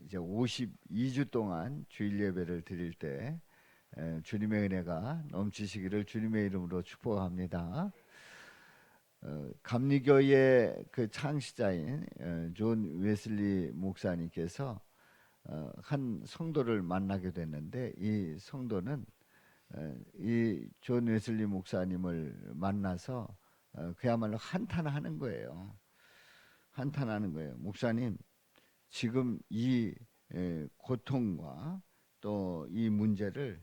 이제 52주 동안 주일 예배를 드릴 때 주님의 은혜가 넘치시기를 주님의 이름으로 축복합니다. 감리교의 그 창시자인 존 웨슬리 목사님께서 한 성도를 만나게 됐는데, 이 성도는 이 존 웨슬리 목사님을 만나서 그야말로 한탄하는 거예요. 한탄하는 거예요. 목사님, 지금 이 고통과 또 이 문제를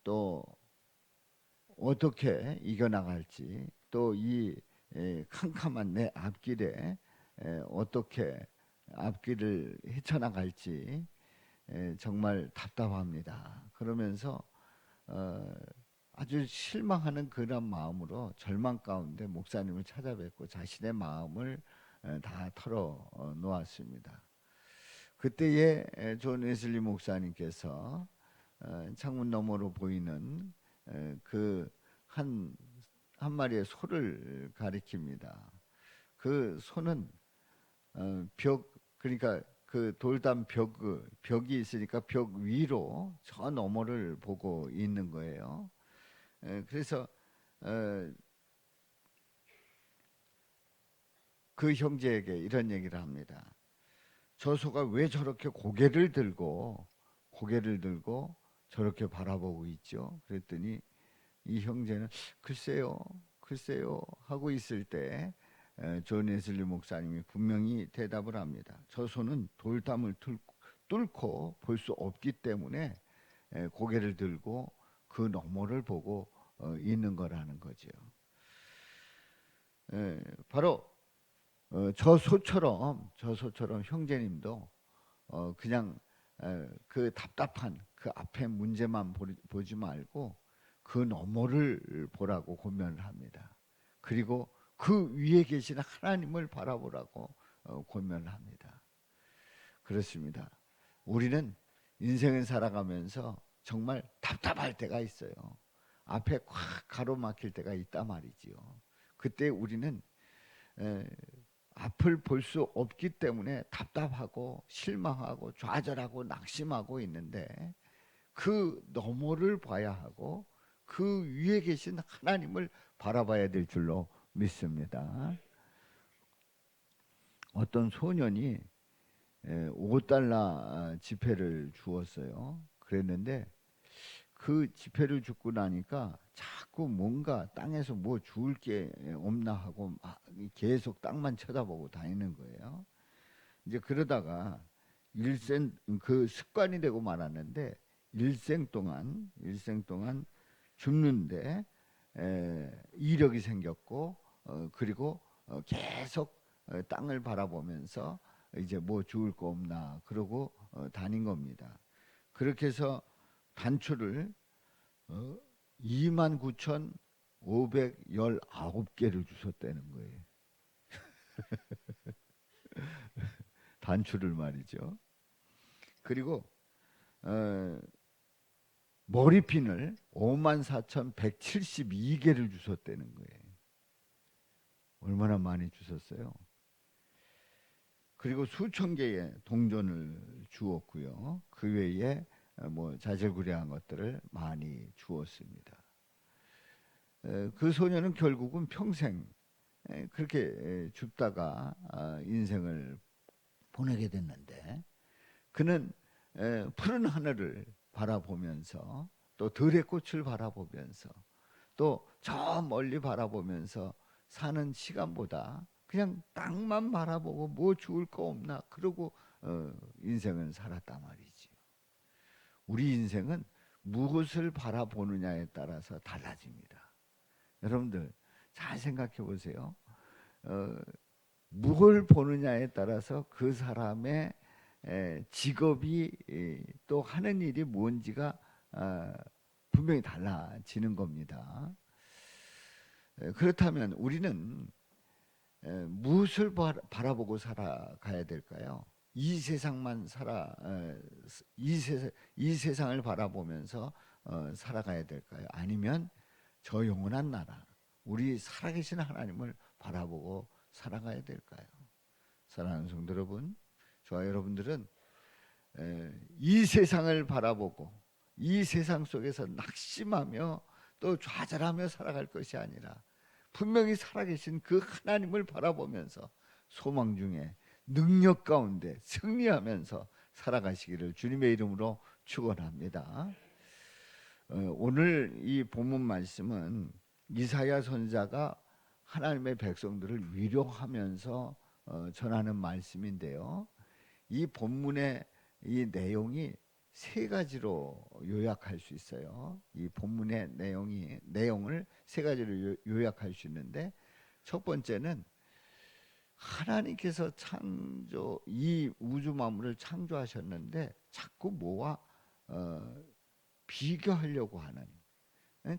또 어떻게 이겨나갈지, 또 이 캄캄한 내 앞길에 어떻게 앞길을 헤쳐나갈지 정말 답답합니다. 그러면서 아주 실망하는 그런 마음으로 절망 가운데 목사님을 찾아뵙고 자신의 마음을 다 털어 놓았습니다. 그때에 존 웨슬리 목사님께서 창문 너머로 보이는 그 한 마리의 소를 가리킵니다. 그 소는 그러니까 그 돌담 벽이 있으니까 벽 위로 저 너머를 보고 있는 거예요. 그래서 그 형제에게 이런 얘기를 합니다. 저 소가 왜 저렇게 고개를 들고 저렇게 바라보고 있죠? 그랬더니 이 형제는 글쎄요 하고 있을 때 존 웨슬리 목사님이 분명히 대답을 합니다. 저 소는 돌담을 뚫고 볼 수 없기 때문에 고개를 들고 그 너머를 보고 있는 거라는 거죠. 바로 저 소처럼 형제님도 그냥 그 답답한 그 앞에 문제만 보지 말고 그 너머를 보라고 권면을 합니다. 그리고 그 위에 계신 하나님을 바라보라고 권면을 합니다. 그렇습니다. 우리는 인생을 살아가면서 정말 답답할 때가 있어요. 앞에 꽉 가로막힐 때가 있단 말이지요. 그때 우리는 앞을 볼 수 없기 때문에 답답하고 실망하고 좌절하고 낙심하고 있는데, 그 너머를 봐야 하고 그 위에 계신 하나님을 바라봐야 될 줄로 믿습니다. 어떤 소년이 $5 지폐를 주었어요. 그랬는데 그 지폐를 줍고 나니까 자꾸 뭔가 땅에서 뭐 주울 게 없나 하고 계속 땅만 쳐다보고 다니는 거예요. 이제 그러다가 그 습관이 되고 말았는데, 일생 동안 줍는데 이력이 생겼고, 그리고 계속 땅을 바라보면서 이제 뭐 주울 거 없나 그러고 다닌 겁니다. 그렇게 해서 단추를 29,519개를 주셨다는 거예요. 단추를 말이죠. 그리고 머리핀을 54,172개를 주셨다는 거예요. 얼마나 많이 주셨어요? 그리고 수천 개의 동전을 주었고요. 그 외에 뭐 자질구레한 것들을 많이 주었습니다. 그 소녀는 결국은 평생 그렇게 줍다가 인생을 보내게 됐는데, 그는 푸른 하늘을 바라보면서, 또 들의 꽃을 바라보면서, 또 저 멀리 바라보면서 사는 시간보다 그냥 땅만 바라보고 뭐 주울 거 없나 그러고 인생은 살았단 말이지. 우리 인생은 무엇을 바라보느냐에 따라서 달라집니다. 여러분들 잘 생각해 보세요. 무엇을 보느냐에 따라서 그 사람의 직업이 또 하는 일이 뭔지가 분명히 달라지는 겁니다. 그렇다면 우리는 무엇을 바라보고 살아가야 될까요? 이 세상만 이 세상을 바라보면서 살아가야 될까요? 아니면 저 영원한 나라, 우리 살아계신 하나님을 바라보고 살아가야 될까요? 사랑하는 성도 여러분, 저와 여러분들은 이 세상을 바라보고 이 세상 속에서 낙심하며 또 좌절하며 살아갈 것이 아니라 분명히 살아계신 그 하나님을 바라보면서 소망 중에 능력 가운데 승리하면서 살아가시기를 주님의 이름으로 축원합니다. 오늘 이 본문 말씀은 이사야 선지자가 하나님의 백성들을 위로하면서 전하는 말씀인데요. 이 본문의 이 내용이 세 가지로 요약할 수 있어요. 이 본문의 내용을 세 가지로 요약할 수 있는데, 첫 번째는 하나님께서 이 우주 만물을 창조하셨는데 자꾸 뭐와 비교하려고 하는,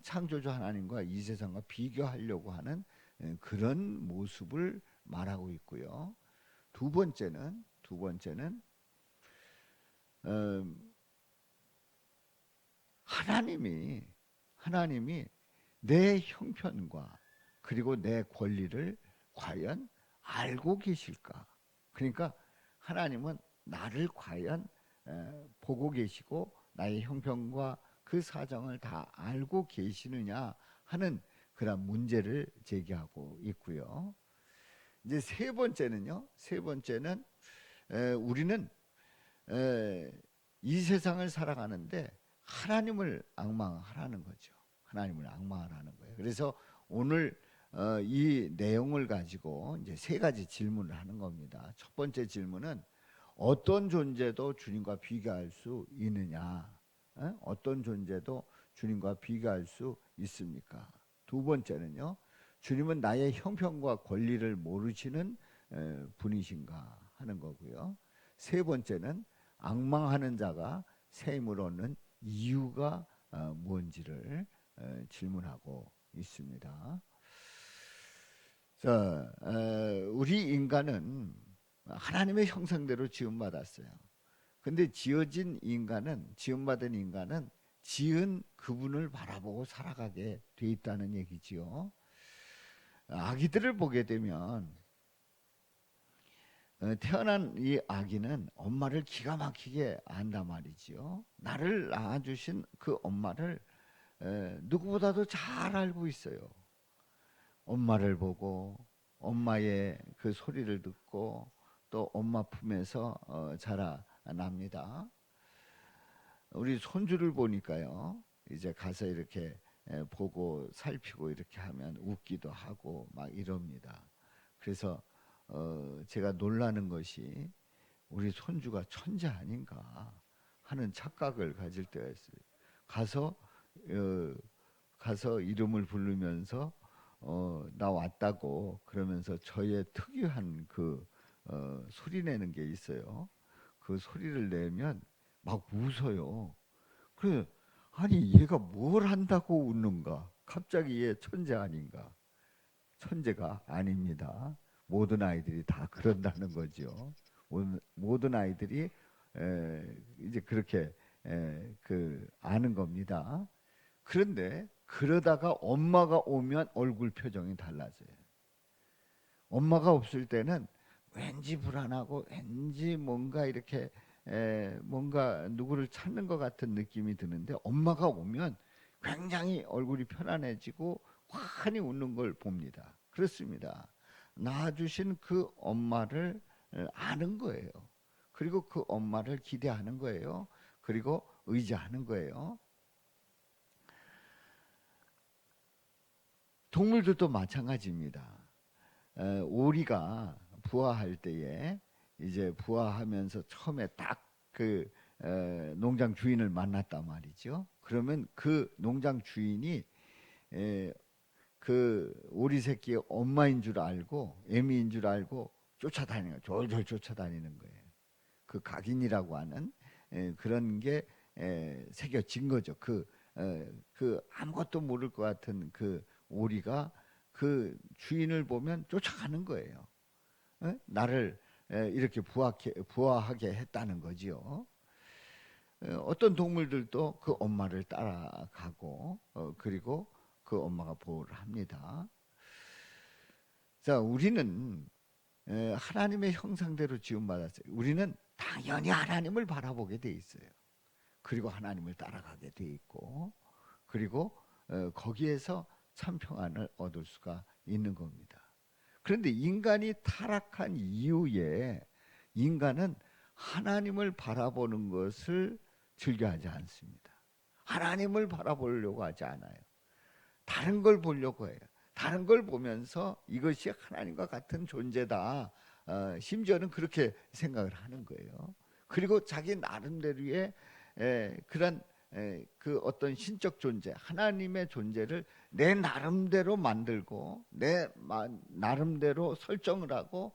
창조주 하나님과 이 세상과 비교하려고 하는 그런 모습을 말하고 있고요. 두 번째는 하나님이 내 형편과 그리고 내 권리를 과연 알고 계실까? 그러니까 하나님은 나를 과연 보고 계시고 나의 형편과 그 사정을 다 알고 계시느냐 하는 그런 문제를 제기하고 있고요. 이제 세 번째는 우리는 이 세상을 살아가는데 하나님을 앙망하라는 거죠. 하나님을 앙망하라는 거예요. 그래서 오늘 이 내용을 가지고 이제 세 가지 질문을 하는 겁니다. 첫 번째 질문은 어떤 존재도 주님과 비교할 수 있느냐? 어떤 존재도 주님과 비교할 수 있습니까? 두 번째는요, 주님은 나의 형편과 권리를 모르시는 분이신가 하는 거고요. 세 번째는 앙망하는 자가 새 힘을 얻는 이유가 무엇인지를 질문하고 있습니다. 자, 우리 인간은 하나님의 형상대로 지음받았어요. 근데 지음받은 인간은 지은 그분을 바라보고 살아가게 돼 있다는 얘기지요. 아기들을 보게 되면 태어난 이 아기는 엄마를 기가 막히게 안단 말이지요. 나를 낳아주신 그 엄마를 누구보다도 잘 알고 있어요. 엄마를 보고 엄마의 그 소리를 듣고 또 엄마 품에서 자라납니다. 우리 손주를 보니까요, 이제 가서 이렇게 보고 살피고 이렇게 하면 웃기도 하고 막 이럽니다. 그래서 제가 놀라는 것이 우리 손주가 천재 아닌가 하는 착각을 가질 때가 있어요. 가서 이름을 부르면서 나 왔다고 그러면서 저의 특유한 그 소리 내는 게 있어요. 그 소리를 내면 막 웃어요. 그래, 아니 얘가 뭘 한다고 웃는가? 갑자기 얘 천재 아닌가? 천재가 아닙니다. 모든 아이들이 다 그런다는 거죠. 모든 아이들이 이제 그렇게 아는 겁니다. 그런데 그러다가 엄마가 오면 얼굴 표정이 달라져요. 엄마가 없을 때는 왠지 불안하고 왠지 뭔가 이렇게 뭔가 누구를 찾는 것 같은 느낌이 드는데 엄마가 오면 굉장히 얼굴이 편안해지고 환히 웃는 걸 봅니다. 그렇습니다. 낳아주신 그 엄마를 아는 거예요. 그리고 그 엄마를 기대하는 거예요. 그리고 의지하는 거예요. 동물들도 마찬가지입니다. 오리가 부화할 때에 이제 부화하면서 처음에 딱 그 농장 주인을 만났단 말이죠. 그러면 그 농장 주인이 그 오리 새끼의 엄마인 줄 알고 애미인 줄 알고 쫓아다니는 거예요. 졸졸 쫓아다니는 거예요. 그 각인이라고 하는 그런 게 새겨진 거죠. 그 아무것도 모를 것 같은 그 오리가 그 주인을 보면 쫓아가는 거예요. 나를 이렇게 부화하게 했다는 거지요. 어떤 동물들도 그 엄마를 따라가고 그리고 그 엄마가 보호를 합니다. 자, 우리는 하나님의 형상대로 지음받았어요. 우리는 당연히 하나님을 바라보게 돼 있어요. 그리고 하나님을 따라가게 돼 있고, 그리고 거기에서 참 평안을 얻을 수가 있는 겁니다. 그런데 인간이 타락한 이후에 인간은 하나님을 바라보는 것을 즐겨하지 않습니다. 하나님을 바라보려고 하지 않아요. 다른 걸 보려고 해요. 다른 걸 보면서 이것이 하나님과 같은 존재다. 심지어는 그렇게 생각을 하는 거예요. 그리고 자기 나름대로의 그런 그 어떤 신적 존재, 하나님의 존재를 내 나름대로 만들고 내 나름대로 설정을 하고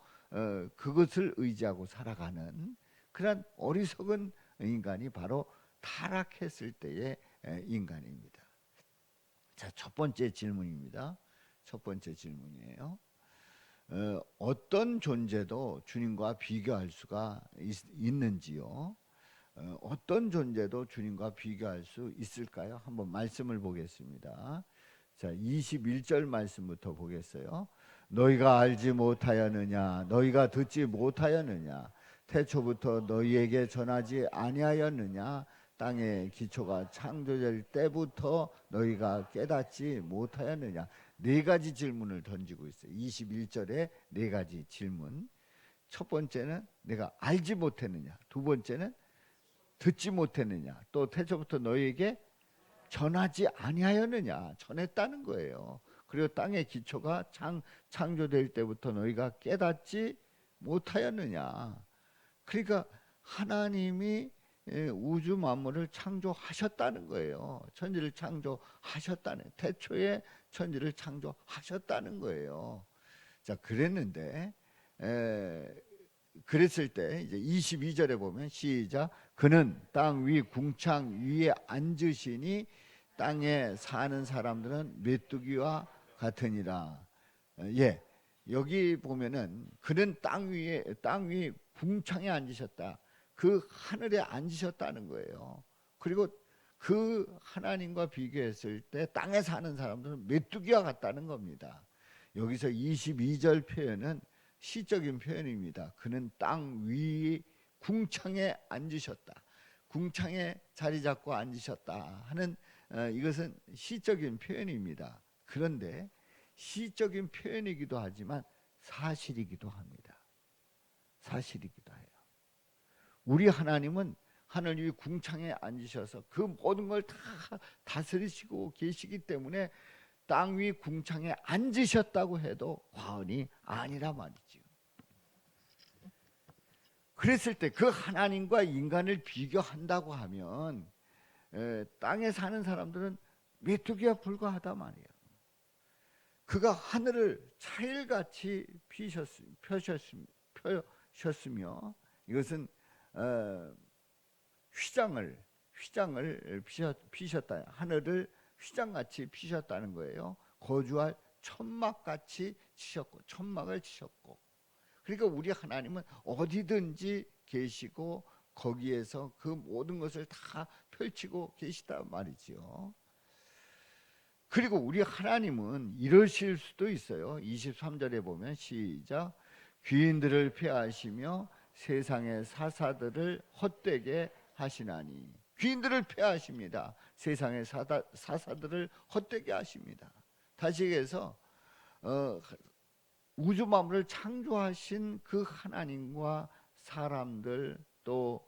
그것을 의지하고 살아가는 그런 어리석은 인간이 바로 타락했을 때의 인간입니다. 자, 첫 번째 질문입니다. 첫 번째 질문이에요. 어떤 존재도 주님과 비교할 수가 있는지요? 어떤 존재도 주님과 비교할 수 있을까요? 한번 말씀을 보겠습니다. 자, 21절 말씀부터 보겠어요. 너희가 알지 못하였느냐? 너희가 듣지 못하였느냐? 태초부터 너희에게 전하지 아니하였느냐? 땅의 기초가 창조될 때부터 너희가 깨닫지 못하였느냐? 네 가지 질문을 던지고 있어요. 21절에 네 가지 질문. 첫 번째는 내가 알지 못했느냐? 두 번째는 듣지 못했느냐? 또 태초부터 너희에게 전하지 아니하였느냐? 전했다는 거예요. 그리고 땅의 기초가 창조될 때부터 너희가 깨닫지 못하였느냐? 그러니까 하나님이 우주 만물을 창조하셨다는 거예요. 천지를 창조하셨다는, 태초에 천지를 창조하셨다는 거예요. 자, 그랬는데 그랬을 때 이제 22절에 보면 시작. 그는 땅 위 궁창 위에 앉으시니 땅에 사는 사람들은 메뚜기와 같으니라. 예, 여기 보면은 그는 땅 위 궁창에 앉으셨다. 그 하늘에 앉으셨다는 거예요. 그리고 그 하나님과 비교했을 때 땅에 사는 사람들은 메뚜기와 같다는 겁니다. 여기서 22절 표현은 시적인 표현입니다. 그는 땅 위 궁창에 앉으셨다. 궁창에 자리 잡고 앉으셨다 하는 이것은 시적인 표현입니다. 그런데 시적인 표현이기도 하지만 사실이기도 합니다. 사실이기도 해요. 우리 하나님은 하늘 위 궁창에 앉으셔서 그 모든 걸 다 다스리시고 계시기 때문에 땅 위 궁창에 앉으셨다고 해도 과언이 아니라 말이죠. 그랬을 때 그 하나님과 인간을 비교한다고 하면 땅에 사는 사람들은 메뚜기와 불과하다 말이에요. 그가 하늘을 차일같이 펴셨으며 이것은 휘장을 피셨다. 하늘을 휘장같이 피셨다는 거예요. 거주할 천막같이 치셨고, 천막을 치셨고. 그러니까 우리 하나님은 어디든지 계시고 거기에서 그 모든 것을 다 펼치고 계시단 말이죠. 그리고 우리 하나님은 이러실 수도 있어요. 23절에 보면 시작. 귀인들을 폐하시며 세상의 사사들을 헛되게 하시나니. 귀인들을 폐하십니다. 세상의 사사들을 헛되게 하십니다. 다시 얘기해서 우주 만물을 창조하신 그 하나님과 사람들 또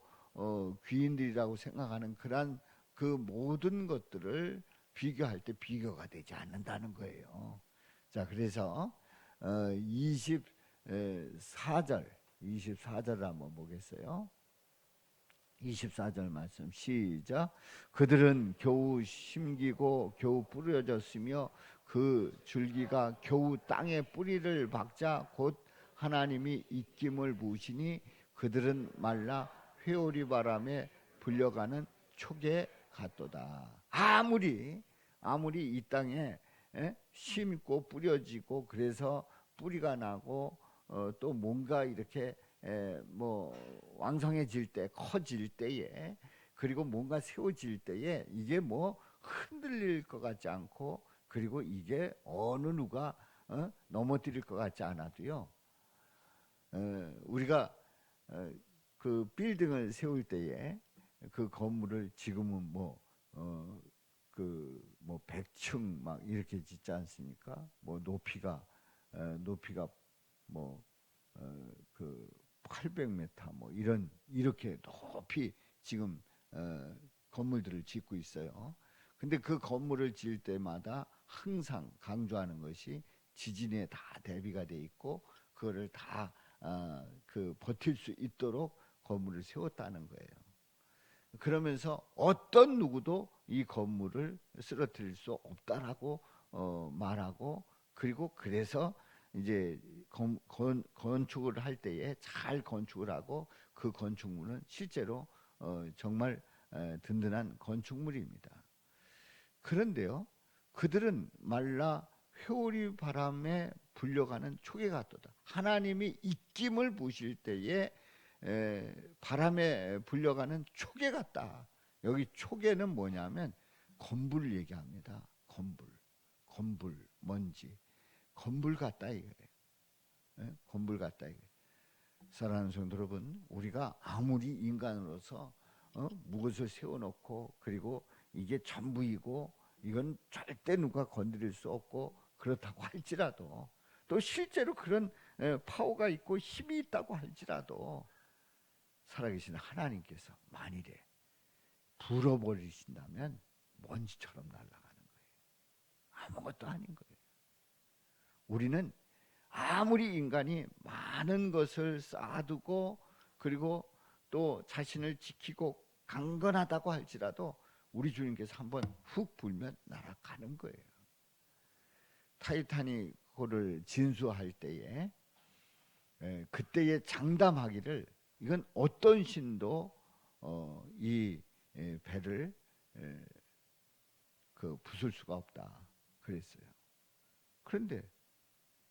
귀인들이라고 생각하는 그런 그 모든 것들을 비교할 때 비교가 되지 않는다는 거예요. 자, 그래서 24절을 한번 보겠어요. 24절 말씀 시작. 그들은 겨우 심기고 겨우 뿌려졌으며 그 줄기가 겨우 땅에 뿌리를 박자 곧 하나님이 입김을 부으시니 그들은 말라 회오리 바람에 불려가는 촉에 같도다. 아무리 이 땅에 심고 뿌려지고 그래서 뿌리가 나고 또 뭔가 이렇게 뭐 왕성해질 때, 커질 때에, 그리고 뭔가 세워질 때에 이게 뭐 흔들릴 것 같지 않고, 그리고 이게 어느 누가 넘어뜨릴 것 같지 않아도요, 우리가 그 빌딩을 세울 때에 그 건물을 지금은 뭐 100층 막 이렇게 짓지 않습니까? 뭐 높이가 뭐 그 800m 뭐 이렇게 높이 지금 건물들을 짓고 있어요. 근데 그 건물을 지을 때마다 항상 강조하는 것이 지진에 다 대비가 돼 있고 그거를 다 버틸 수 있도록 건물을 세웠다는 거예요. 그러면서 어떤 누구도 이 건물을 쓰러뜨릴 수 없다라고 말하고, 그리고 그래서 이제 건축을 할 때에 잘 건축을 하고 그 건축물은 실제로 정말 든든한 건축물입니다. 그런데요, 그들은 말라 회오리 바람에 불려가는 초계 같도다. 하나님이 입김을 부실 때에 바람에 불려가는 초계 같다. 여기 초계는 뭐냐면 건불 얘기합니다. 건불, 먼지, 건불 같다 이거예요. 건불 같다 이거예요. 사랑하는 성도 여러분, 우리가 아무리 인간으로서 무엇을 세워놓고 그리고 이게 전부이고 이건 절대 누가 건드릴 수 없고 그렇다고 할지라도, 또 실제로 그런 파워가 있고 힘이 있다고 할지라도 살아계신 하나님께서 만일에 불어버리신다면 먼지처럼 날아가는 거예요. 아무것도 아닌 거예요. 우리는 아무리 인간이 많은 것을 쌓아두고 그리고 또 자신을 지키고 강건하다고 할지라도 우리 주님께서 한번 훅 불면 날아가는 거예요. 타이타닉호를 진수할 때에 그때에 장담하기를 이건 어떤 신도 이 배를 부술 수가 없다 그랬어요. 그런데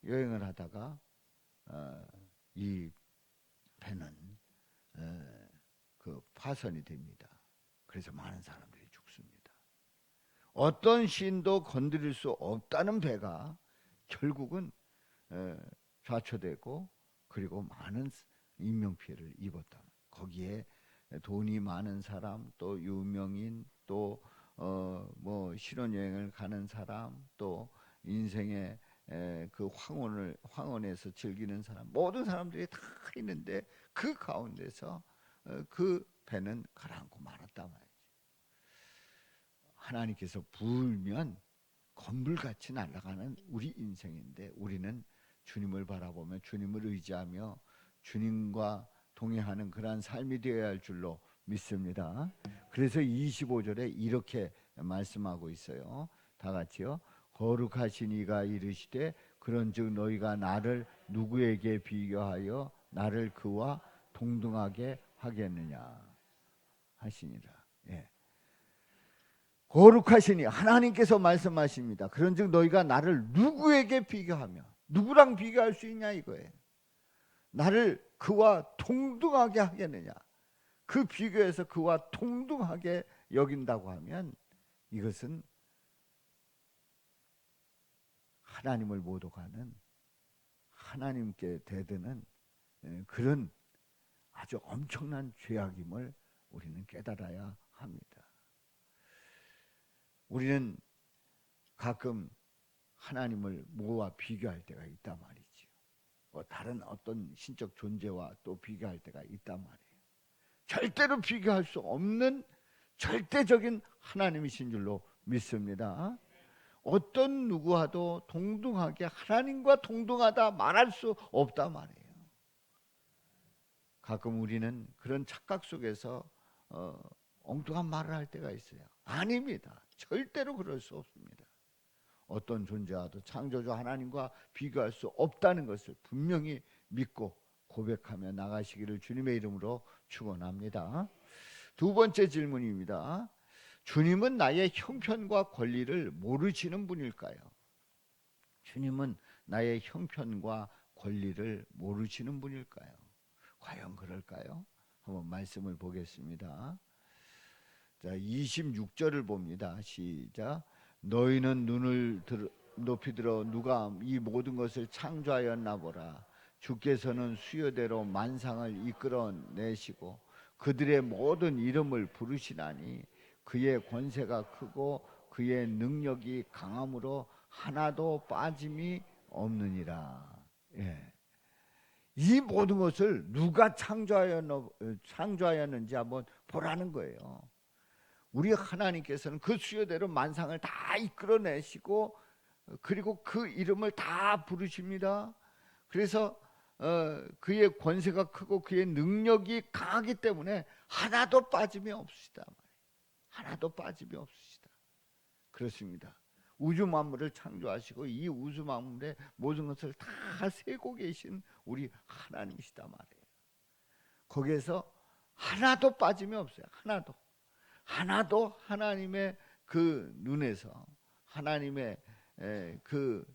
여행을 하다가 이 배는 파손이 됩니다. 그래서 많은 사람들이 죽습니다. 어떤 신도 건드릴 수 없다는 배가 결국은 좌초되고 그리고 많은 인명피해를 입었다. 거기에 돈이 많은 사람, 또 유명인, 또 뭐 신혼여행을 가는 사람, 또 인생의 그 황혼에서 즐기는 사람, 모든 사람들이 다 있는데 그 가운데서 그 배는 가라앉고 말았단 말이죠. 하나님께서 불면 건불같이 날아가는 우리 인생인데 우리는 주님을 바라보며 주님을 의지하며 주님과 동행하는 그러한 삶이 되어야 할 줄로 믿습니다. 그래서 25절에 이렇게 말씀하고 있어요. 다 같이요. 거룩하신 이가 이르시되 그런즉 너희가 나를 누구에게 비교하여 나를 그와 동등하게 하겠느냐 하시니라. 예. 거룩하시니 하나님께서 말씀하십니다. 그런즉 너희가 나를 누구에게 비교하며, 누구랑 비교할 수 있냐 이거예요. 나를 그와 동등하게 하겠느냐. 그 비교해서 그와 동등하게 여긴다고 하면 이것은 하나님을 모독하는, 하나님께 대드는 그런 아주 엄청난 죄악임을 우리는 깨달아야 합니다. 우리는 가끔 하나님을 뭐와 비교할 때가 있단 말이죠. 다른 어떤 신적 존재와 또 비교할 때가 있단 말이에요. 절대로 비교할 수 없는 절대적인 하나님이신 줄로 믿습니다. 어떤 누구와도 동등하게 하나님과 동등하다 말할 수 없단 말이에요. 가끔 우리는 그런 착각 속에서 엉뚱한 말을 할 때가 있어요. 아닙니다. 절대로 그럴 수 없습니다. 어떤 존재와도 창조주 하나님과 비교할 수 없다는 것을 분명히 믿고 고백하며 나가시기를 주님의 이름으로 축원합니다. 두 번째 질문입니다. 주님은 나의 형편과 권리를 모르시는 분일까요? 주님은 나의 형편과 권리를 모르시는 분일까요? 과연 그럴까요? 한번 말씀을 보겠습니다. 자, 26절을 봅니다. 시작. 너희는 눈을 높이 들어 누가 이 모든 것을 창조하였나 보라. 주께서는 수요대로 만상을 이끌어내시고 그들의 모든 이름을 부르시나니 그의 권세가 크고 그의 능력이 강함으로 하나도 빠짐이 없느니라. 예. 이 모든 것을 누가 창조하였는지 한번 보라는 거예요. 우리 하나님께서는 그 수요대로 만상을 다 이끌어내시고 그리고 그 이름을 다 부르십니다. 그래서 그의 권세가 크고 그의 능력이 강하기 때문에 하나도 빠짐이 없으시다. 하나도 빠짐이 없으시다. 그렇습니다. 우주 만물을 창조하시고 이 우주 만물의 모든 것을 다 세고 계신 우리 하나님이시다 말이에요. 거기에서 하나도 빠짐이 없어요. 하나도 하나님의 그 눈에서 하나님의 그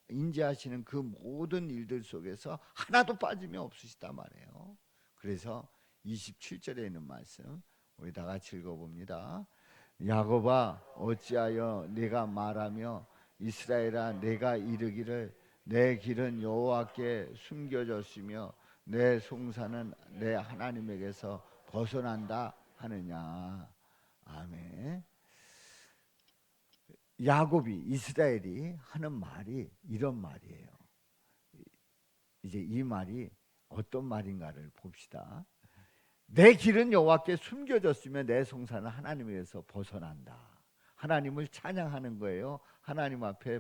인지하시는 그 모든 일들 속에서 하나도 빠짐이 없으시다 말이에요. 그래서 27절에 있는 말씀 우리 다 같이 읽어봅니다. 야곱아 어찌하여 네가 말하며 이스라엘아 내가 이르기를 내 길은 여호와께 숨겨졌으며 내 송사는 내 하나님에게서 벗어난다 하느냐. 아멘. 야곱이 이스라엘이 하는 말이 이런 말이에요. 이제 이 말이 어떤 말인가를 봅시다. 내 길은 여호와께 숨겨졌으며 내 송사는 하나님에게서 벗어난다. 하나님을 찬양하는 거예요. 하나님 앞에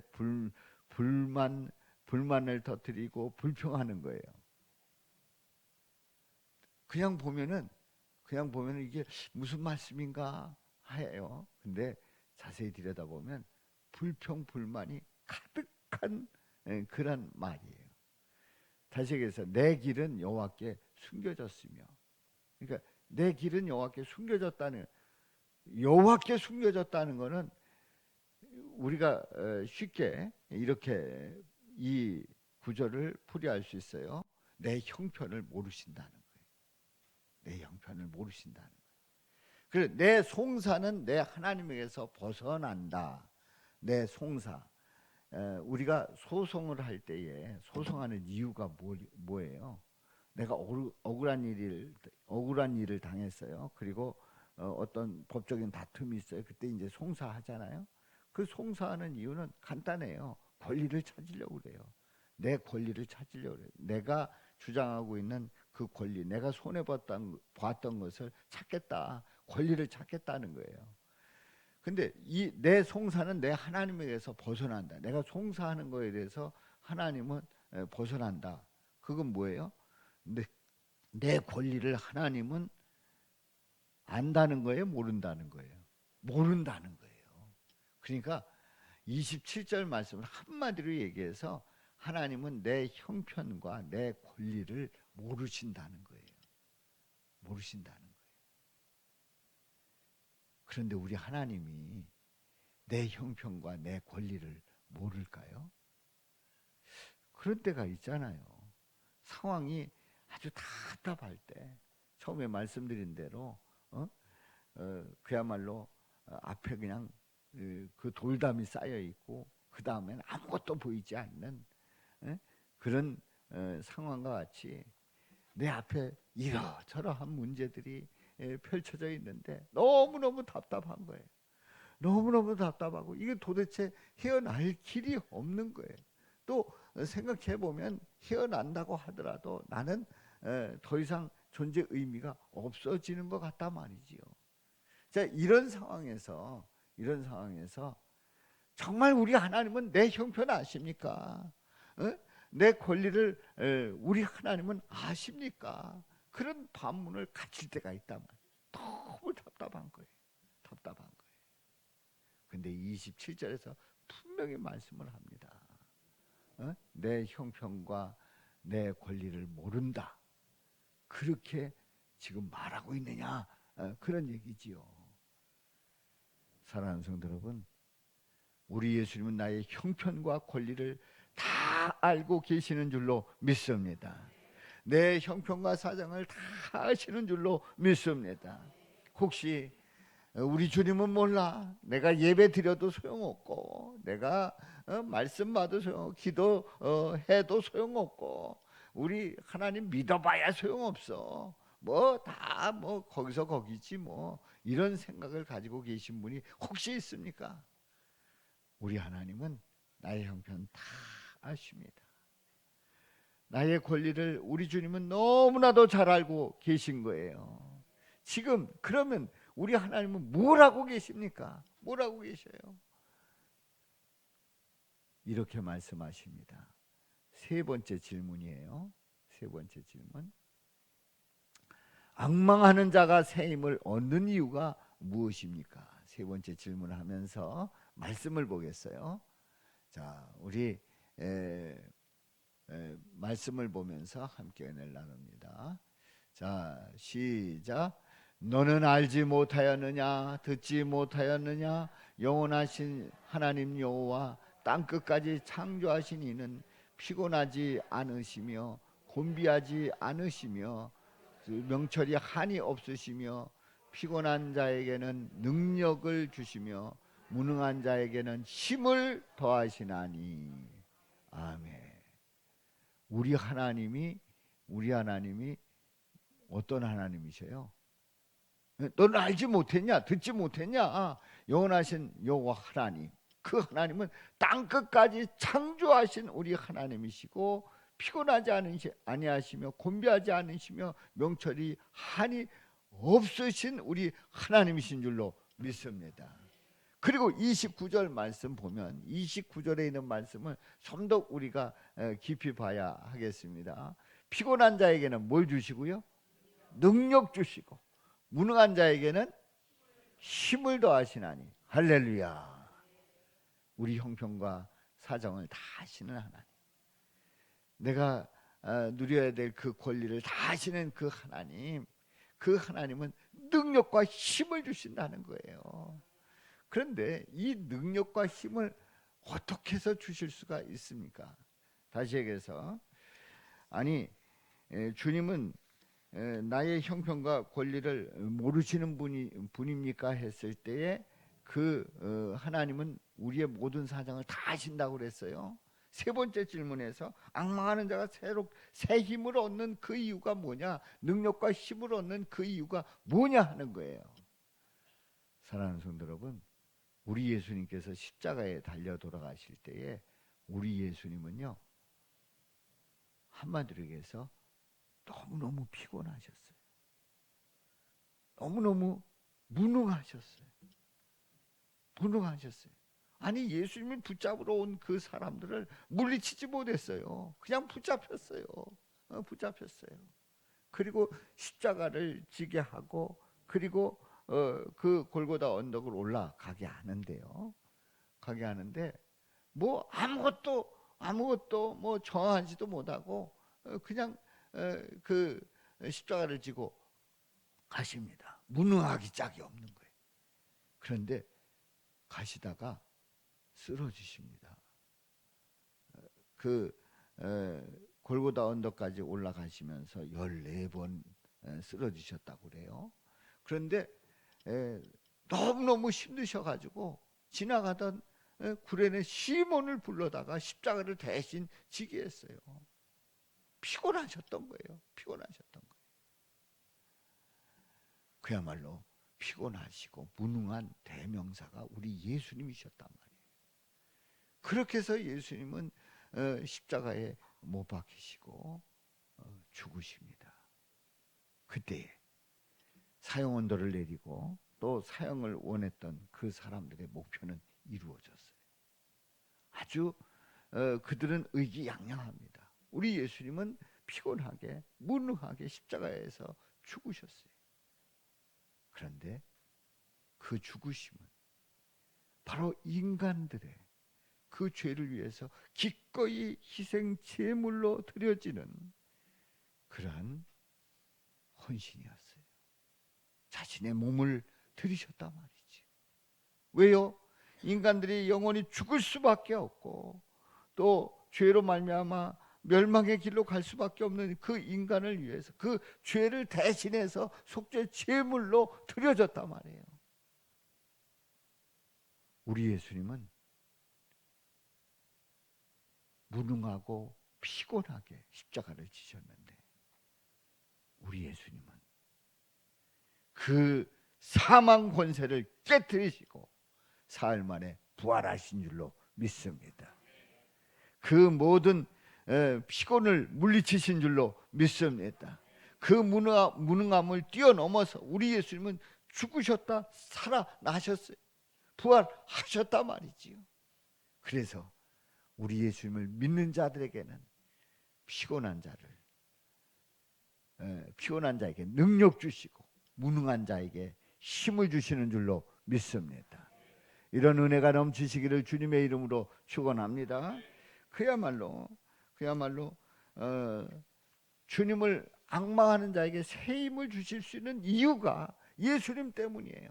불만을 터뜨리고 불평하는 거예요. 그냥 보면은 이게 무슨 말씀인가 해요. 근데 자세히 들여다보면 불평 불만이 가득한 그런 말이에요. 다시 얘기해서 내 길은 여호와께 숨겨졌으며, 그러니까 내 길은 여호와께 숨겨졌다는 거는 우리가 쉽게 이렇게 이 구절을 풀이할 수 있어요. 내 형편을 모르신다는 거예요. 내 형편을 모르신다는 거예요. 그래서 내 송사는 내 하나님에게서 벗어난다. 내 송사. 우리가 소송을 할 때에 소송하는 이유가 뭐예요? 내가 억울한 일을 당했어요. 그리고 어떤 법적인 다툼이 있어요. 그때 이제 송사하잖아요. 그 송사하는 이유는 간단해요. 권리를 찾으려고 그래요. 내 권리를 찾으려고 그래요. 내가 주장하고 있는 그 권리, 내가 손해봤던 것을 찾겠다. 권리를 찾겠다는 거예요. 근데 이 내 송사는 내 하나님에게서 벗어난다. 내가 송사하는 거에 대해서 하나님은 벗어난다. 그건 뭐예요? 내 권리를 하나님은 안다는 거예요? 모른다는 거예요? 모른다는 거예요. 그러니까 27절 말씀을 한마디로 얘기해서 하나님은 내 형편과 내 권리를 모르신다는 거예요. 모르신다는 거예요. 그런데 우리 하나님이 내 형편과 내 권리를 모를까요? 그런 때가 있잖아요. 상황이 아주 답답할 때, 처음에 말씀드린 대로 그야말로 앞에 그냥 그 돌담이 쌓여 있고 그 다음엔 아무것도 보이지 않는 그런 상황과 같이 내 앞에 이러저러한 문제들이 펼쳐져 있는데 너무너무 답답한 거예요. 너무너무 답답하고 이게 도대체 헤어날 길이 없는 거예요. 또 생각해 보면 헤어난다고 하더라도 나는 더 이상 존재 의미가 없어지는 것 같단 말이지요. 자, 이런 상황에서 정말 우리 하나님은 내 형편 아십니까? 내 권리를 우리 하나님은 아십니까? 그런 반문을 갖출 때가 있단 말이에요. 너무 답답한 거예요. 근데 27절에서 분명히 말씀을 합니다. 내 형편과 내 권리를 모른다. 그렇게 지금 말하고 있느냐? 그런 얘기지요. 사랑하는 성도 여러분, 우리 예수님은 나의 형편과 권리를 다 알고 계시는 줄로 믿습니다. 내 형편과 사정을 다 아시는 줄로 믿습니다. 혹시 우리 주님은 몰라. 내가 예배 드려도 소용없고, 내가 말씀 받아도 소용없고, 기도해도 소용없고, 우리 하나님 믿어봐야 소용없어. 뭐 다 뭐 거기서 거기지 뭐 이런 생각을 가지고 계신 분이 혹시 있습니까? 우리 하나님은 나의 형편 다 아십니다. 나의 권리를 우리 주님은 너무나도 잘 알고 계신 거예요. 지금 그러면 우리 하나님은 뭘 하고 계십니까? 뭘 하고 계셔요? 이렇게 말씀하십니다. 세 번째 질문이에요. 세 번째 질문. 앙망하는 자가 새 힘을 얻는 이유가 무엇입니까? 세 번째 질문을 하면서 말씀을 보겠어요. 자, 우리 말씀을 보면서 함께 은혜를 나눕니다. 자, 시작. 너는 알지 못하였느냐? 듣지 못하였느냐? 영원하신 하나님 여호와 땅 끝까지 창조하신 이는 피곤하지 않으시며 곤비하지 않으시며 명철이 한이 없으시며 피곤한 자에게는 능력을 주시며 무능한 자에게는 힘을 더하시나니. 아멘. 우리 하나님이 어떤 하나님이셔요? 너는 알지 못했냐? 듣지 못했냐? 영원하신 여호와 하나님, 그 하나님은 땅 끝까지 창조하신 우리 하나님이시고 피곤하지 아니하시며 곤비하지 않으시며 명철이 한이 없으신 우리 하나님이신 줄로 믿습니다. 그리고 29절 말씀 보면 29절에 있는 말씀을 좀 더 우리가 깊이 봐야 하겠습니다. 피곤한 자에게는 뭘 주시고요? 능력 주시고 무능한 자에게는 힘을 더하시나니. 할렐루야. 우리 형편과 사정을 다 아시는 하나님, 내가 누려야 될 그 권리를 다 아시는 그 하나님, 그 하나님은 능력과 힘을 주신다는 거예요. 그런데 이 능력과 힘을 어떻게 해서 주실 수가 있습니까? 다시 얘기해서, 아니 주님은 나의 형편과 권리를 모르시는 분입니까? 했을 때에 그 하나님은 우리의 모든 사정을 다 아신다고 그랬어요. 세 번째 질문에서 앙망하는 자가 새 힘을 얻는 그 이유가 뭐냐, 능력과 힘을 얻는 그 이유가 뭐냐 하는 거예요. 사랑하는 성도 여러분, 우리 예수님께서 십자가에 달려 돌아가실 때에 우리 예수님은요, 한마디로 얘기해서 너무너무 피곤하셨어요. 너무너무 무능하셨어요. 아니 예수님이 붙잡으러 온 그 사람들을 물리치지 못했어요. 그냥 붙잡혔어요. 그리고 십자가를 지게 하고, 그리고 그 골고다 언덕을 올라가게 하는데요. 뭐 아무것도 뭐 정하지도 못하고 그냥 그 십자가를 지고 가십니다. 무능하기 짝이 없는 거예요. 그런데 가시다가 쓰러지십니다. 그 골고다 언덕까지 올라가시면서 14번 쓰러지셨다고 그래요. 그런데 너무너무 힘드셔가지고 지나가던 구레네 시몬을 불러다가 십자가를 대신 지게 했어요. 피곤하셨던 거예요. 그야말로 피곤하시고 무능한 대명사가 우리 예수님이셨단 말이에요. 그렇게 해서 예수님은 십자가에 못 박히시고 죽으십니다. 그때 사형언도를 내리고 또 사형을 원했던 그 사람들의 목표는 이루어졌어요. 아주 그들은 의기양양합니다. 우리 예수님은 피곤하게 무능하게 십자가에서 죽으셨어요. 그런데 그 죽으심은 바로 인간들의 그 죄를 위해서 기꺼이 희생 제물로 드려지는 그러한 헌신이었어요. 자신의 몸을 드리셨단 말이지. 왜요? 인간들이 영원히 죽을 수밖에 없고 또 죄로 말미암아 멸망의 길로 갈 수밖에 없는 그 인간을 위해서 그 죄를 대신해서 속죄 제물로 드려졌단 말이에요. 우리 예수님은 무능하고 피곤하게 십자가를 지셨는데 우리 예수님은 그 사망 권세를 깨뜨리시고 사흘 만에 부활하신 줄로 믿습니다. 그 모든 피곤을 물리치신 줄로 믿습니다. 그 무능함을 뛰어넘어서 우리 예수님은 죽으셨다 살아나셨어요. 부활하셨단 말이지요. 그래서 우리 예수님을 믿는 자들에게는 피곤한 자에게 능력 주시고 무능한 자에게 힘을 주시는 줄로 믿습니다. 이런 은혜가 넘치시기를 주님의 이름으로 축원합니다. 그야말로 주님을 앙망하는 자에게 새 힘을 주실 수 있는 이유가 예수님 때문이에요.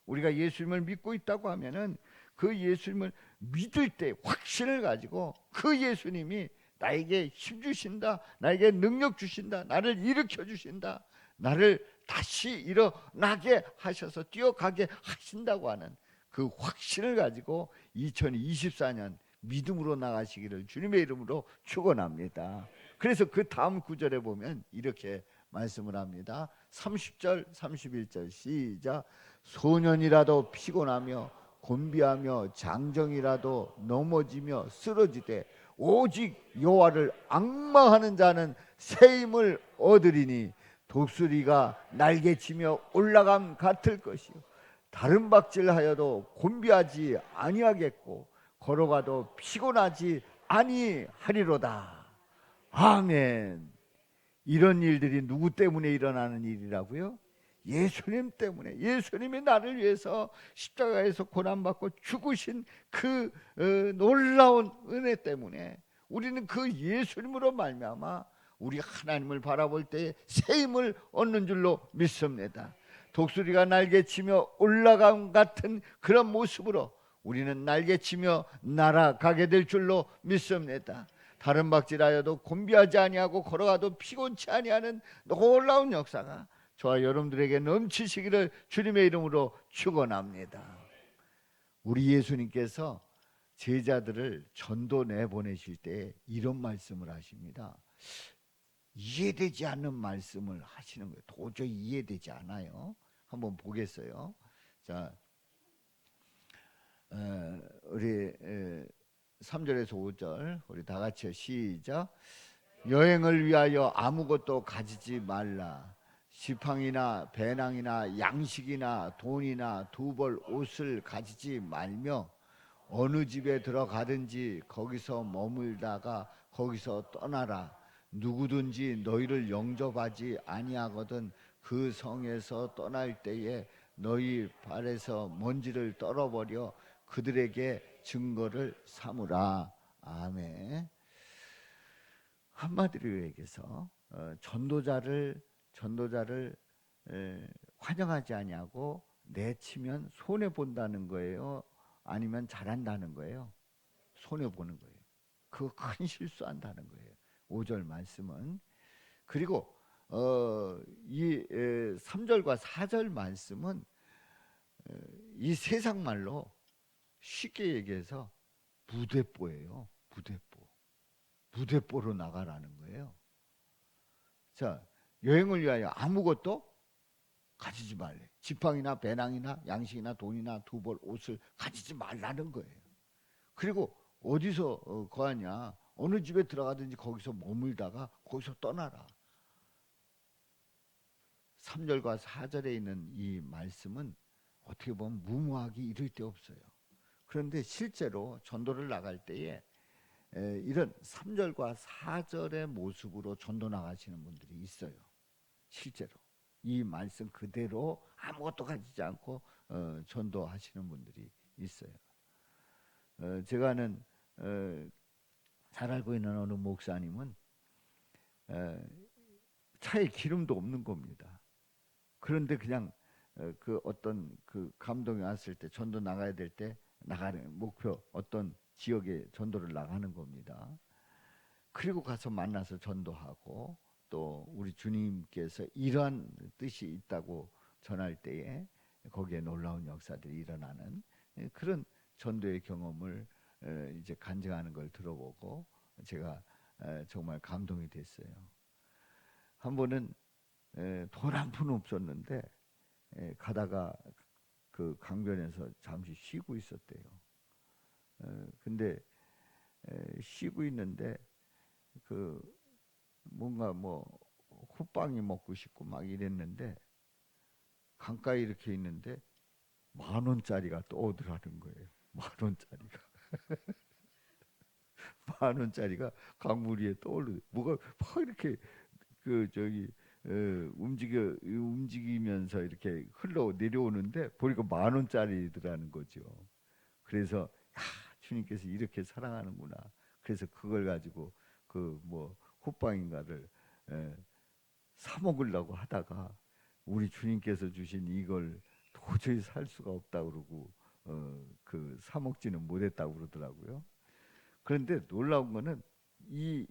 우리가 예수님을 믿고 있다고 하면은 그 예수님을 믿을 때 확신을 가지고 그 예수님이 나에게 힘 주신다, 나에게 능력 주신다, 나를 일으켜 주신다, 나를 다시 일어나게 하셔서 뛰어가게 하신다고 하는 그 확신을 가지고 2024년 믿음으로 나가시기를 주님의 이름으로 축원합니다. 그래서 그 다음 구절에 보면 이렇게 말씀을 합니다. 30절 31절 시작. 소년이라도 피곤하며 곤비하며 장정이라도 넘어지며 쓰러지되 오직 여호와를 앙망하는 자는 새 힘을 얻으리니 독수리가 날개치며 올라감 같을 것이요 다른 박질하여도 곤비하지 아니하겠고 걸어가도 피곤하지 아니하리로다. 아멘. 이런 일들이 누구 때문에 일어나는 일이라고요? 예수님 때문에. 예수님이 나를 위해서 십자가에서 고난받고 죽으신 그 놀라운 은혜 때문에 우리는 그 예수님으로 말미암아 우리 하나님을 바라볼 때 새 힘을 얻는 줄로 믿습니다. 독수리가 날개치며 올라감 같은 그런 모습으로 우리는 날개치며 날아가게 될 줄로 믿습니다. 다른 박질하여도 곤비하지 아니하고 걸어가도 피곤치 아니하는 놀라운 역사가 저와 여러분들에게 넘치시기를 주님의 이름으로 축원합니다. 우리 예수님께서 제자들을 전도 내보내실 때 이런 말씀을 하십니다. 이해되지 않는 말씀을 하시는 거예요. 도저히 이해되지 않아요. 한번 보겠어요. 자, 우리 3절에서 5절 우리 다 같이 시작. 여행을 위하여 아무것도 가지지 말라. 지팡이나 배낭이나 양식이나 돈이나 두 벌 옷을 가지지 말며 어느 집에 들어가든지 거기서 머물다가 거기서 떠나라. 누구든지 너희를 영접하지 아니하거든 그 성에서 떠날 때에 너희 발에서 먼지를 떨어버려 그들에게 증거를 삼으라. 아멘. 한마디로 얘기해서 전도자를 환영하지 아니하고 내치면 손해 본다는 거예요? 아니면 잘한다는 거예요? 손해 보는 거예요. 그거 큰 실수한다는 거예요. 5절 말씀은. 그리고 이 3절과 4절 말씀은 이 세상 말로 쉽게 얘기해서 무대뽀예요. 무대뽀로 나가라는 거예요. 자, 여행을 위하여 아무것도 가지지 말래. 지팡이나 배낭이나 양식이나 돈이나 두 벌 옷을 가지지 말라는 거예요. 그리고 어디서 거하냐? 어느 집에 들어가든지 거기서 머물다가 거기서 떠나라. 3절과 4절에 있는 이 말씀은 어떻게 보면 무모하기 이를 데 없어요. 그런데 실제로 전도를 나갈 때에 이런 3절과 4절의 모습으로 전도 나가시는 분들이 있어요. 실제로 이 말씀 그대로 아무것도 가지지 않고 전도하시는 분들이 있어요. 제가 아는 잘 알고 있는 어느 목사님은 차에 기름도 없는 겁니다. 그런데 그냥 그 어떤 그 감동이 왔을 때 전도 나가야 될 때 나가는 목표 어떤 지역에 전도를 나가는 겁니다. 그리고 가서 만나서 전도하고 또 우리 주님께서 이러한 뜻이 있다고 전할 때에 거기에 놀라운 역사들이 일어나는 그런 전도의 경험을 이제 간증하는 걸 들어보고 제가 정말 감동이 됐어요. 한 번은 돈 한 푼 없었는데 가다가 그 강변에서 잠시 쉬고 있었대요. 근데 쉬고 있는데 그 뭔가 뭐 호빵이 먹고 싶고 막 이랬는데 강가에 이렇게 있는데 10,000원짜리가 떠오르라는 거예요. 10,000원짜리가 10,000원짜리가 강물 위에 떠오르. 뭐가 막 이렇게 그 저기 움직이면서 이렇게 흘러 내려오는데 보니까 10,000원짜리더라는 거죠. 그래서 야, 주님께서 이렇게 사랑하는구나. 그래서 그걸 가지고 그 뭐 호빵인가를 사 먹으려고 하다가 우리 주님께서 주신 이걸 도저히 살 수가 없다 그러고 그 사 먹지는 못했다고 그러더라고요. 그런데 놀라운 거는 이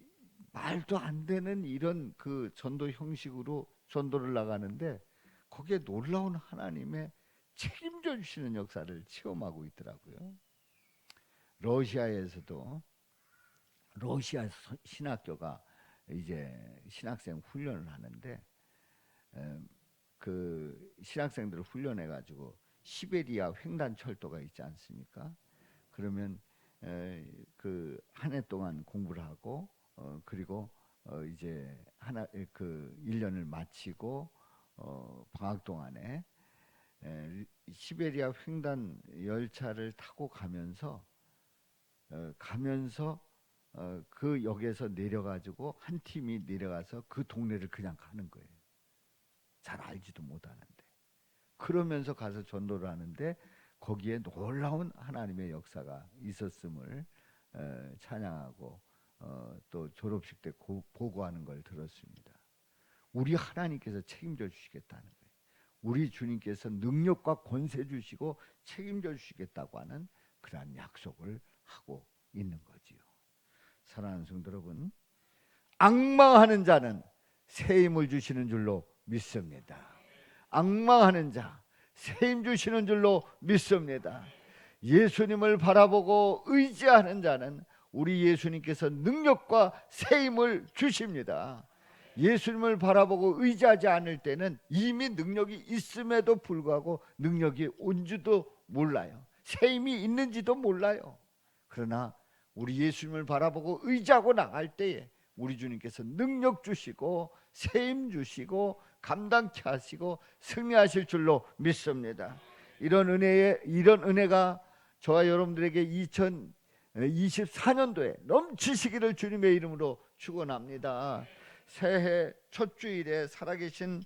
말도 안 되는 이런 그 전도 형식으로 전도를 나가는데 거기에 놀라운 하나님의 책임져 주시는 역사를 체험하고 있더라고요. 러시아에서도 러시아 신학교가 이제 신학생 훈련을 하는데 그 신학생들을 훈련해 가지고 시베리아 횡단철도가 있지 않습니까? 그러면 그 한 해 동안 공부를 하고 그리고 이제 하나 그 1년을 마치고 방학 동안에 시베리아 횡단 열차를 타고 가면서 그 역에서 내려가지고 한 팀이 내려가서 그 동네를 그냥 가는 거예요. 잘 알지도 못하는데. 그러면서 가서 전도를 하는데 거기에 놀라운 하나님의 역사가 있었음을 찬양하고 또 졸업식 때 보고하는 걸 들었습니다. 우리 하나님께서 책임져 주시겠다는 거예요. 우리 주님께서 능력과 권세 주시고 책임져 주시겠다고 하는 그러한 약속을 하고 있는 거지요. 사랑하는 성도 여러분, 앙망하는 자는 새 힘을 주시는 줄로 믿습니다. 앙망하는 자, 새 힘 주시는 줄로 믿습니다. 예수님을 바라보고 의지하는 자는 우리 예수님께서 능력과 새 힘을 주십니다. 예수님을 바라보고 의지하지 않을 때는 이미 능력이 있음에도 불구하고 능력이 온지도 몰라요. 새 힘이 있는지도 몰라요. 그러나 우리 예수님을 바라보고 의지하고 나갈 때에 우리 주님께서 능력 주시고 새 힘 주시고 감당케 하시고 승리하실 줄로 믿습니다. 이런 은혜가 저와 여러분들에게 2024년도에 넘치시기를 주님의 이름으로 축원합니다. 새해 첫 주일에 살아계신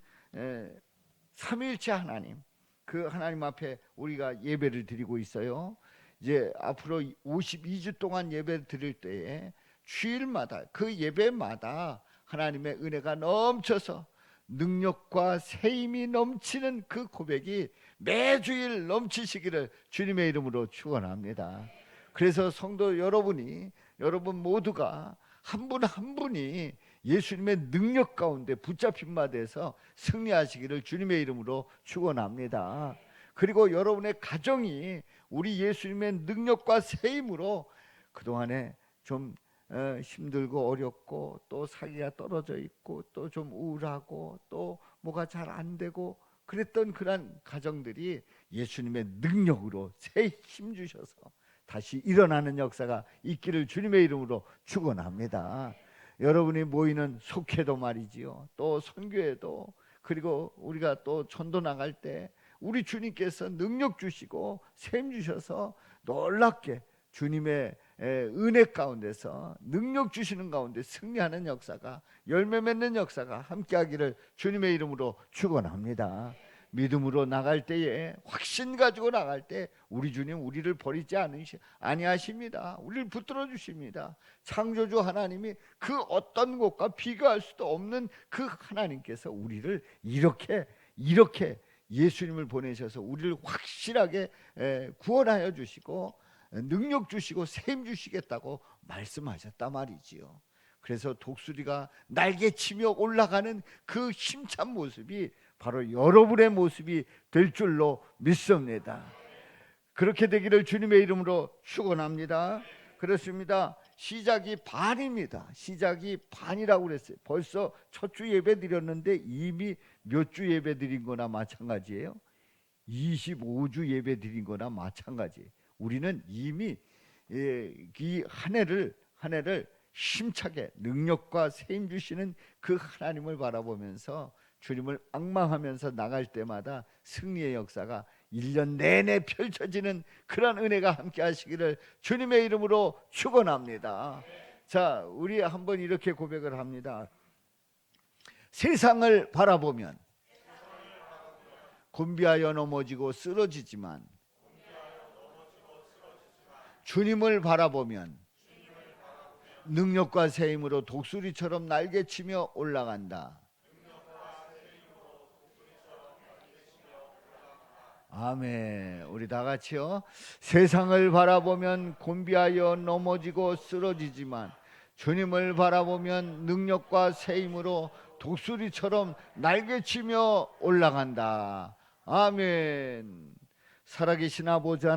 삼위일체 하나님, 그 하나님 앞에 우리가 예배를 드리고 있어요. 이제 앞으로 52주 동안 예배를 드릴 때에 주일마다 그 예배마다 하나님의 은혜가 넘쳐서 능력과 새 힘이 넘치는 그 고백이 매주일 넘치시기를 주님의 이름으로 축원합니다. 그래서 성도 여러분 모두가 한 분 한 분이 예수님의 능력 가운데 붙잡힌 바 돼서 승리하시기를 주님의 이름으로 축원합니다. 그리고 여러분의 가정이 우리 예수님의 능력과 새 힘으로 그동안에 좀 힘들고 어렵고 또 사기가 떨어져 있고 또 좀 우울하고 또 뭐가 잘 안 되고 그랬던 그런 가정들이 예수님의 능력으로 새 힘 주셔서 다시 일어나는 역사가 있기를 주님의 이름으로 축원합니다. 여러분이 모이는 속회도 말이지요, 또 선교회도, 그리고 우리가 또 전도 나갈 때 우리 주님께서 능력 주시고 샘 주셔서 놀랍게 주님의 은혜 가운데서 능력 주시는 가운데 승리하는 역사가, 열매 맺는 역사가 함께하기를 주님의 이름으로 축원합니다. 믿음으로 나갈 때에, 확신 가지고 나갈 때 우리 주님 우리를 버리지 아니하십니다. 우리를 붙들어 주십니다. 창조주 하나님이 그 어떤 것과 비교할 수도 없는 그 하나님께서 우리를 이렇게 예수님을 보내셔서 우리를 확실하게 구원하여 주시고 능력 주시고 샘 주시겠다고 말씀하셨단 말이지요. 그래서 독수리가 날개치며 올라가는 그 힘찬 모습이 바로 여러분의 모습이 될 줄로 믿습니다. 그렇게 되기를 주님의 이름으로 축원합니다. 그렇습니다. 시작이 반입니다. 시작이 반이라고 그랬어요. 벌써 첫 주 예배 드렸는데 이미 몇 주 예배 드린 거나 마찬가지예요. 25주 예배 드린 거나 마찬가지예요. 우리는 이미 이 한 해를 힘차게 능력과 세임 주시는 그 하나님을 바라보면서 주님을 앙망하면서 나갈 때마다 승리의 역사가 1년 내내 펼쳐지는 그런 은혜가 함께 하시기를 주님의 이름으로 축원합니다. 자, 우리 한번 이렇게 고백을 합니다. 세상을 바라보면 곤비하여 넘어지고 쓰러지지만 주님을 바라보면 능력과 새 힘으로 독수리처럼 날개치며 올라간다. 아멘. 우리 다 같이요. 세상을 바라보면 곤비하여 넘어지고 쓰러지지만 주님을 바라보면 능력과 새 힘으로 독수리처럼 날개치며 올라간다. 아멘. 살아계신 아버지 하나님,